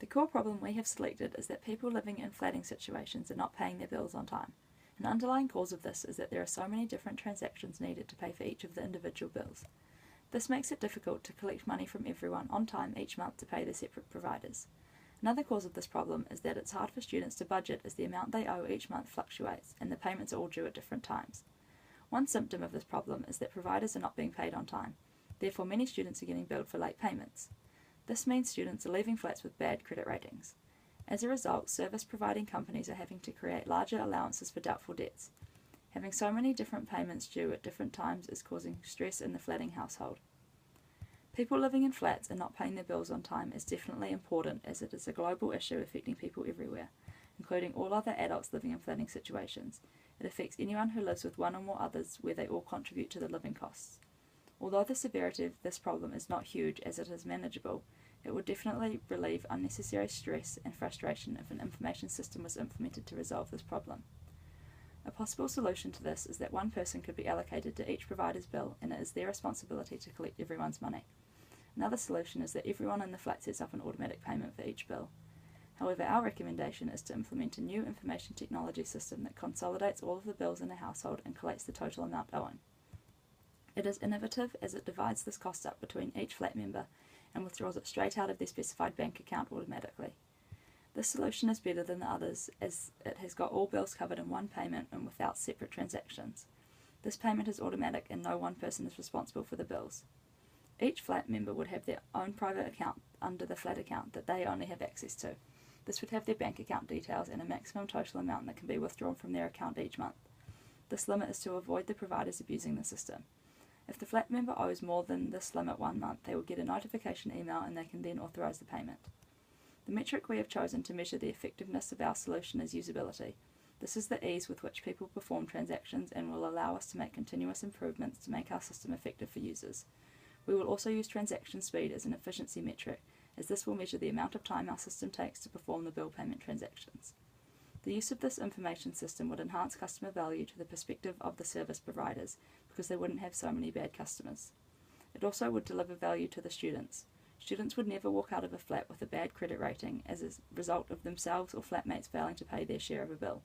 core problem we have selected is that people living in flatting situations are not paying their bills on time. An underlying cause of this is that there are so many different transactions needed to pay for each of the individual bills. This makes it difficult to collect money from everyone on time each month to pay their separate providers. Another cause of this problem is that it's hard for students to budget as the amount they owe each month fluctuates and the payments are all due at different times. One symptom of this problem is that providers are not being paid on time. Therefore, many students are getting billed for late payments. This means students are leaving flats with bad credit ratings. As a result, service-providing companies are having to create larger allowances for doubtful debts. Having so many different payments due at different times is causing stress in the flatting household. People living in flats and not paying their bills on time is definitely important, as it is a global issue affecting people everywhere, including all other adults living in flatting situations. It affects anyone who lives with one or more others where they all contribute to the living costs. Although the severity of this problem is not huge as it is manageable, it would definitely relieve unnecessary stress and frustration if an information system was implemented to resolve this problem. A possible solution to this is that one person could be allocated to each provider's bill and it is their responsibility to collect everyone's money. Another solution is that everyone in the flat sets up an automatic payment for each bill. However, our recommendation is to implement a new information technology system that consolidates all of the bills in a household and collates the total amount owing. It is innovative as it divides this cost up between each flat member and withdraws it straight out of their specified bank account automatically. This solution is better than the others as it has got all bills covered in one payment and without separate transactions. This payment is automatic and no one person is responsible for the bills. Each flat member would have their own private account under the flat account that they only have access to. This would have their bank account details and a maximum total amount that can be withdrawn from their account each month. This limit is to avoid the providers abusing the system. If the flat member owes more than this limit 1 month, they will get a notification email and they can then authorise the payment. The metric we have chosen to measure the effectiveness of our solution is usability. This is the ease with which people perform transactions and will allow us to make continuous improvements to make our system effective for users. We will also use transaction speed as an efficiency metric, as this will measure the amount of time our system takes to perform the bill payment transactions. The use of this information system would enhance customer value to the perspective of the service providers because they wouldn't have so many bad customers. It also would deliver value to the students. Students would never walk out of a flat with a bad credit rating as a result of themselves or flatmates failing to pay their share of a bill.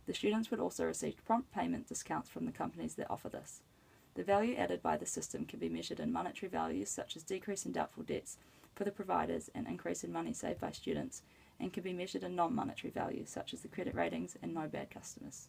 The students would also receive prompt payment discounts from the companies that offer this. The value added by the system can be measured in monetary values such as decrease in doubtful debts for the providers and increase in money saved by students, and can be measured in non-monetary values such as the credit ratings and no bad customers.